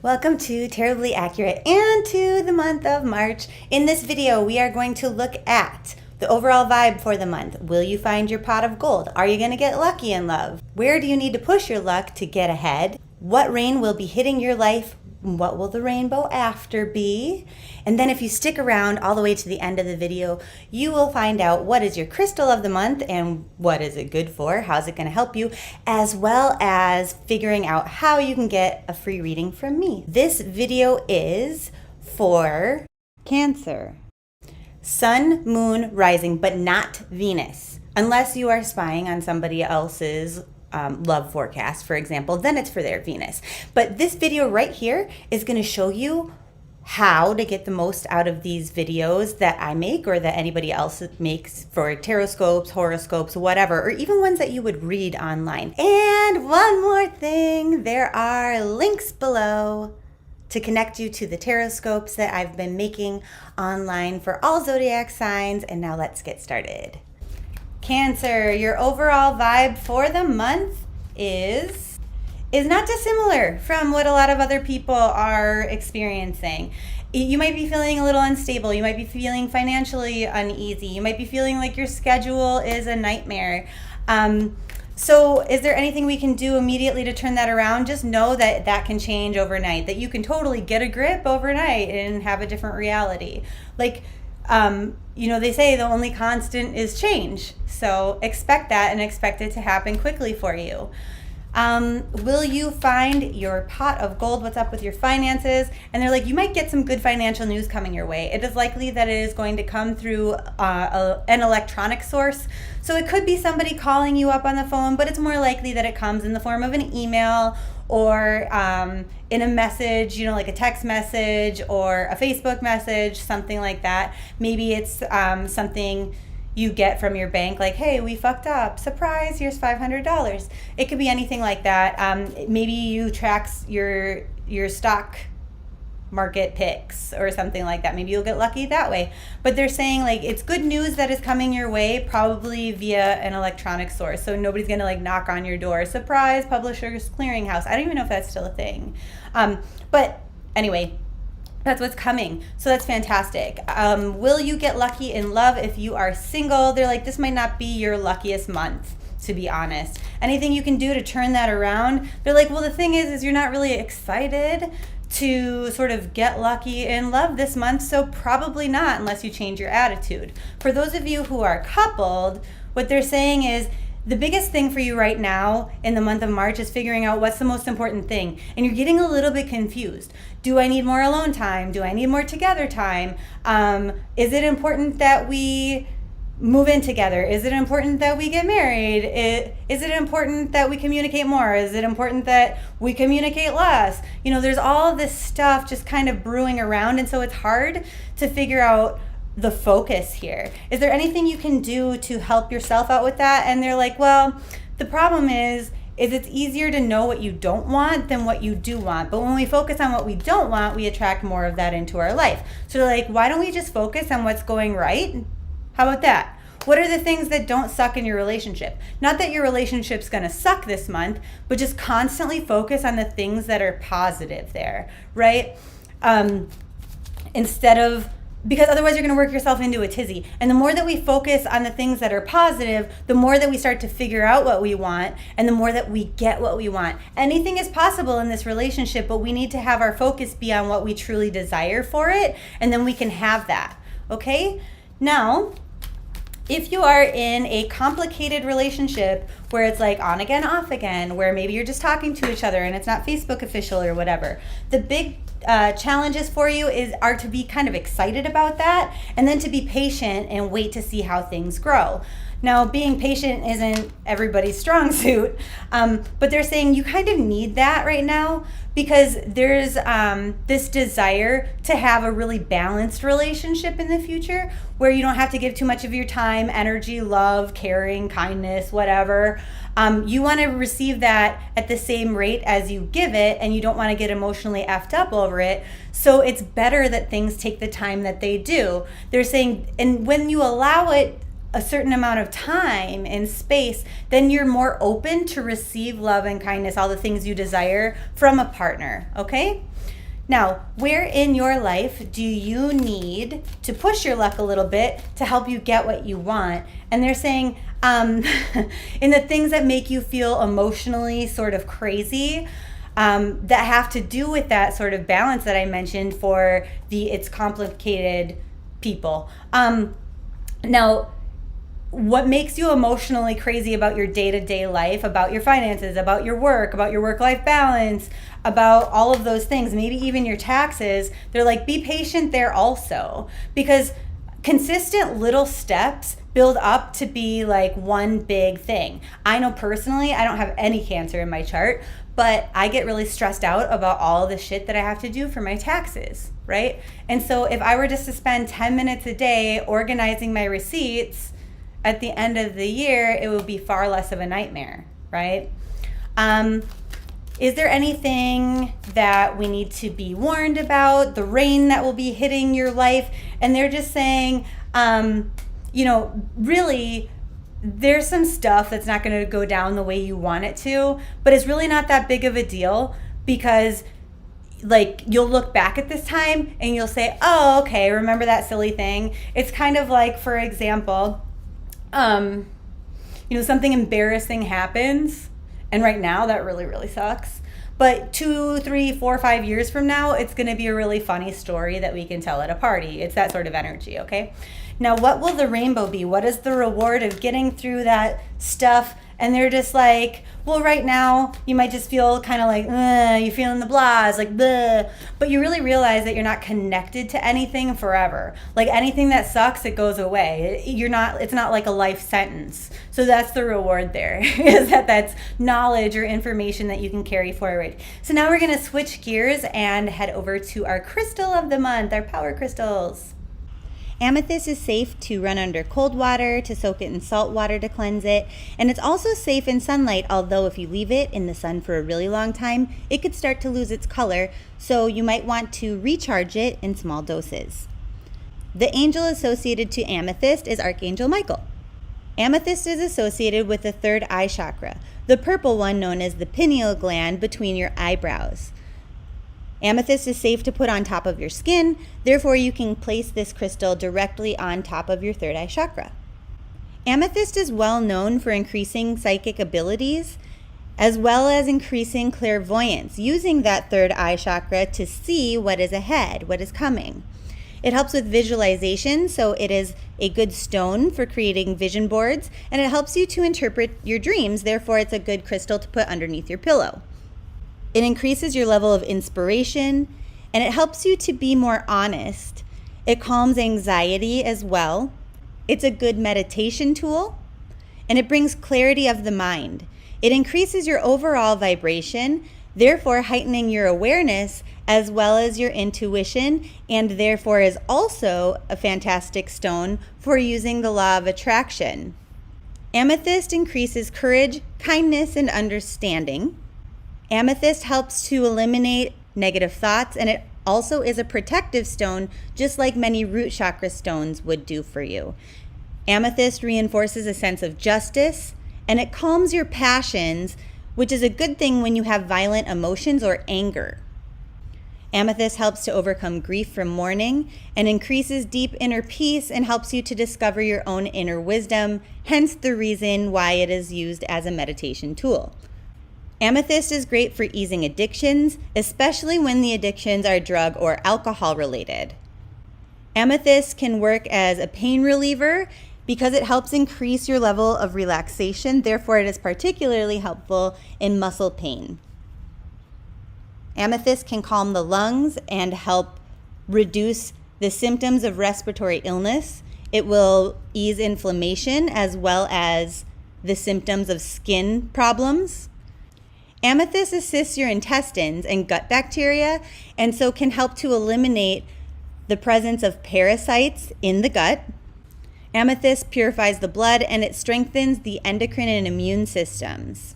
Welcome to Terribly Accurate and to the month of March. In this video, we are going to look at the overall vibe for the month. Will you find your pot of gold? Are you going to get lucky in love? Where do you need to push your luck to get ahead? What rain will be hitting your life? What will the rainbow after be? And then if you stick around all the way to the end of the video, you will find out what is your crystal of the month and what is it good for, how's it going to help you, as well as figuring out how you can get a free reading from me. This video is for Cancer. Sun, moon, rising, but not Venus. Unless you are spying on somebody else's love forecast, for example, then it's for their Venus. But this video right here is going to show you how to get the most out of these videos that I make or that anybody else makes for tarotscopes, horoscopes, whatever, or even ones that you would read online. And one more thing, there are links below to connect you to the tarotscopes that I've been making online for all zodiac signs. And now let's get started. Cancer, your overall vibe for the month is not dissimilar from what a lot of other people are experiencing. You might be feeling a little unstable. You might be feeling financially uneasy. You might be feeling like your schedule is a nightmare. So is there anything we can do immediately to turn that around? Just know that that can change overnight, that you can totally get a grip overnight and have a different reality. They say the only constant is change. So expect that and expect it to happen quickly for you. Will you find your pot of gold? What's up with your finances? And they're like, you might get some good financial news coming your way. It is likely that it is going to come through an electronic source. So it could be somebody calling you up on the phone, but it's more likely that it comes in the form of an email or in a message, like a text message or a Facebook message, something like that. Maybe it's something you get from your bank, like, hey, we fucked up, surprise, here's $500. It could be anything like that. Maybe you track your stock market picks or something like that. Maybe you'll get lucky that way. But they're saying it's good news that is coming your way, probably via an electronic source. So nobody's gonna knock on your door, surprise, Publishers Clearinghouse. I don't even know if that's still a thing. But anyway, that's what's coming. So that's fantastic. Will you get lucky in love if you are single? They're like, this might not be your luckiest month, to be honest. Anything you can do to turn that around? They're like, well, the thing is you're not really excited to sort of get lucky in love this month, so probably not unless you change your attitude. For those of you who are coupled, what they're saying is, the biggest thing for you right now in the month of March is figuring out what's the most important thing. And you're getting a little bit confused. Do I need more alone time? Do I need more together time? Is it important that we move in together? Is it important that we get married? Is it important that we communicate more? Is it important that we communicate less? There's all of this stuff just kind of brewing around. And so it's hard to figure out the focus here. Is there anything you can do to help yourself out with that? And they're like, well, the problem is it's easier to know what you don't want than what you do want. But when we focus on what we don't want, we attract more of that into our life. So they're like, why don't we just focus on what's going right? How about that? What are the things that don't suck in your relationship? Not that your relationship's gonna suck this month, but just constantly focus on the things that are positive there, right? Because otherwise you're going to work yourself into a tizzy. And the more that we focus on the things that are positive, the more that we start to figure out what we want and the more that we get what we want. Anything is possible in this relationship, but we need to have our focus be on what we truly desire for it, and then we can have that, okay? Now, if you are in a complicated relationship where it's on again, off again, where maybe you're just talking to each other and it's not Facebook official or whatever, the big challenges for you are to be kind of excited about that and then to be patient and wait to see how things grow. Now, being patient isn't everybody's strong suit, but they're saying you kind of need that right now because there's this desire to have a really balanced relationship in the future where you don't have to give too much of your time, energy, love, caring, kindness, whatever. You want to receive that at the same rate as you give it, and you don't want to get emotionally effed up over it. So it's better that things take the time that they do. They're saying, and when you allow it a certain amount of time and space, then you're more open to receive love and kindness, all the things you desire from a partner, okay? Now, where in your life do you need to push your luck a little bit to help you get what you want? And they're saying, in the things that make you feel emotionally sort of crazy, that have to do with that sort of balance that I mentioned for the it's complicated people. Now, what makes you emotionally crazy about your day-to-day life, about your finances, about your work-life balance, about all of those things, maybe even your taxes, they're like, be patient there also. Because consistent little steps build up to be like one big thing. I know personally, I don't have any Cancer in my chart, but I get really stressed out about all the shit that I have to do for my taxes, right? And so if I were just to spend 10 minutes a day organizing my receipts, at the end of the year, it would be far less of a nightmare, right? Is there anything that we need to be warned about? The rain that will be hitting your life? And they're just saying, really, there's some stuff that's not going to go down the way you want it to, but it's really not that big of a deal, because like you'll look back at this time and you'll say, oh, okay, remember that silly thing? It's kind of like, for example, something embarrassing happens, and right now that really, really sucks. But 2, 3, 4, 5 years from now, it's going to be a really funny story that we can tell at a party. It's that sort of energy, okay? Now, what will the rainbow be? What is the reward of getting through that stuff? And they're just like, well, right now, you might just feel kind of like, you're feeling the blahs, like, bleh. But you really realize that you're not connected to anything forever. Like anything that sucks, it goes away. It's not like a life sentence. So that's the reward there, is that's knowledge or information that you can carry forward. So now we're going to switch gears and head over to our crystal of the month, our power crystals. Amethyst is safe to run under cold water, to soak it in salt water to cleanse it, and it's also safe in sunlight, although if you leave it in the sun for a really long time, it could start to lose its color, so you might want to recharge it in small doses. The angel associated to amethyst is Archangel Michael. Amethyst is associated with the third eye chakra, the purple one known as the pineal gland between your eyebrows. Amethyst is safe to put on top of your skin, therefore you can place this crystal directly on top of your third eye chakra. Amethyst is well known for increasing psychic abilities, as well as increasing clairvoyance, using that third eye chakra to see what is ahead, what is coming. It helps with visualization, so it is a good stone for creating vision boards, and it helps you to interpret your dreams, therefore it's a good crystal to put underneath your pillow. It increases your level of inspiration, and it helps you to be more honest. It calms anxiety as well. It's a good meditation tool, and it brings clarity of the mind. It increases your overall vibration, therefore heightening your awareness as well as your intuition, and therefore is also a fantastic stone for using the law of attraction. Amethyst increases courage, kindness, and understanding. Amethyst helps to eliminate negative thoughts, and it also is a protective stone, just like many root chakra stones would do for you. Amethyst reinforces a sense of justice, and it calms your passions, which is a good thing when you have violent emotions or anger. Amethyst helps to overcome grief from mourning and increases deep inner peace and helps you to discover your own inner wisdom, hence the reason why it is used as a meditation tool. Amethyst is great for easing addictions, especially when the addictions are drug or alcohol related. Amethyst can work as a pain reliever because it helps increase your level of relaxation, therefore it is particularly helpful in muscle pain. Amethyst can calm the lungs and help reduce the symptoms of respiratory illness. It will ease inflammation as well as the symptoms of skin problems. Amethyst assists your intestines and gut bacteria, and so can help to eliminate the presence of parasites in the gut. Amethyst purifies the blood, and it strengthens the endocrine and immune systems.